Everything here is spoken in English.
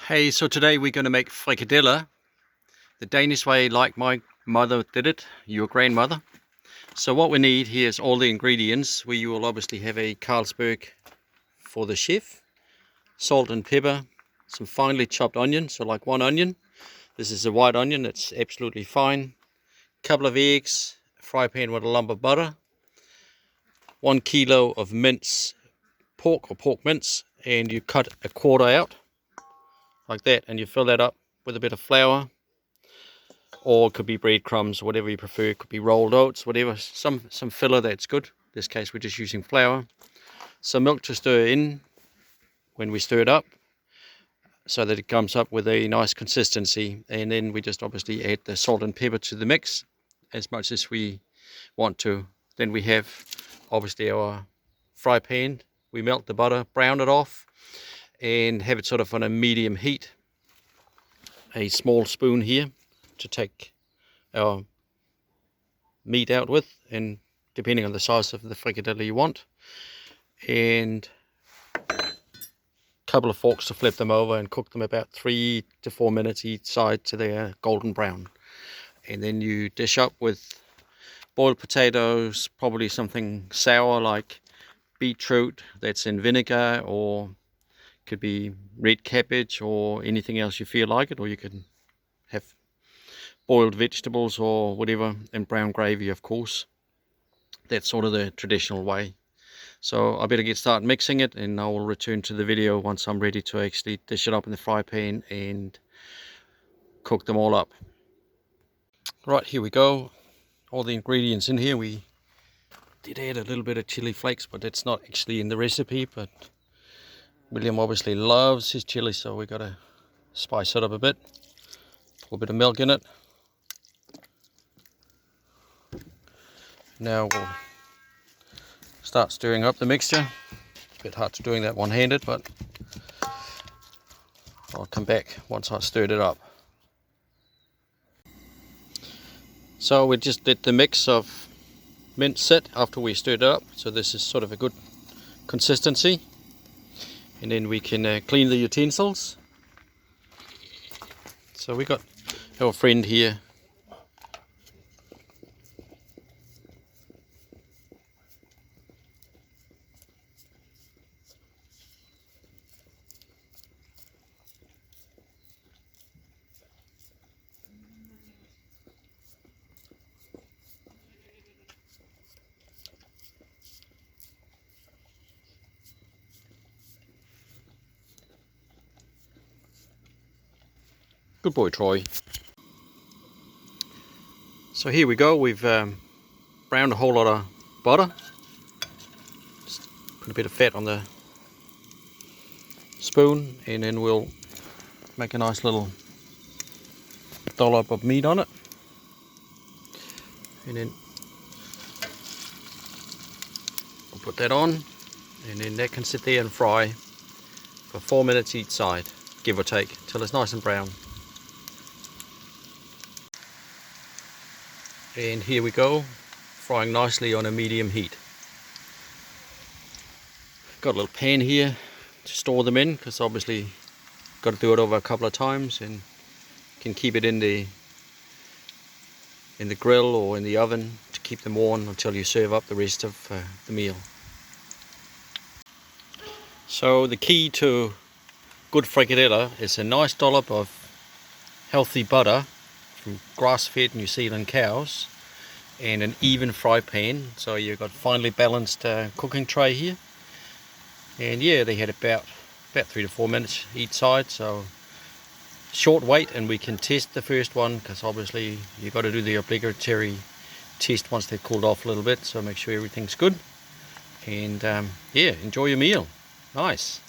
Hey, so today we're going to make frikadeller the Danish way, like my mother did it, your grandmother. So what we need here is all the ingredients. We will obviously have a Carlsberg for the chef, salt and pepper, some finely chopped onion, so like one onion. This is a white onion, it's absolutely fine. Couple of eggs, a fry pan with a lump of butter, 1 kilo of mince pork or pork mince, and you cut a quarter out like that, and you fill that up with a bit of flour, or it could be breadcrumbs, whatever you prefer. It could be rolled oats, whatever, some filler, that's good. In this case we're just using flour. Some milk to stir in when we stir it up, so that it comes up with a nice consistency, and then we just obviously add the salt and pepper to the mix as much as we want to. Then we have obviously our fry pan. We melt the butter, brown it off, and have it sort of on a medium heat. A small spoon here to take our meat out with, and depending on the size of the frikadeller you want, and a couple of forks to flip them over and cook them about 3 to 4 minutes each side to their golden brown. And then you dish up with boiled potatoes, probably something sour like beetroot that's in vinegar, or could be red cabbage, or anything else you feel like it, or you can have boiled vegetables or whatever, and brown gravy, of course. That's sort of the traditional way. So I better get started mixing it, and I will return to the video once I'm ready to actually dish it up in the fry pan and cook them all up. Right, here we go. All the ingredients in here. We did add a little bit of chili flakes, but that's not actually in the recipe, but William obviously loves his chili, so we got to spice it up a bit. A little bit of milk in it. Now we'll start stirring up the mixture. It's a bit hard to doing that one-handed, but I'll come back once I stirred it up. So we just let the mix of mince sit after we stirred it up, so this is sort of a good consistency. And then we can clean the utensils. So we got our friend here. Good boy, Troy. So here we go. We've browned a whole lot of butter. Just put a bit of fat on the spoon, and then we'll make a nice little dollop of meat on it. And then we'll put that on, and then that can sit there and fry for 4 minutes each side, give or take, till it's nice and brown. And here we go, frying nicely on a medium heat. Got a little pan here to store them in, because obviously got to do it over a couple of times, and can keep it in the grill or in the oven to keep them warm until you serve up the rest of the meal. So the key to good frikadeller is a nice dollop of healthy butter from grass-fed New Zealand cows, and an even fry pan, so you've got finely balanced cooking tray here. And yeah, they had about 3 to 4 minutes each side, so short wait, and we can test the first one, because obviously you've got to do the obligatory test once they've cooled off a little bit, so make sure everything's good. And yeah, enjoy your meal. Nice.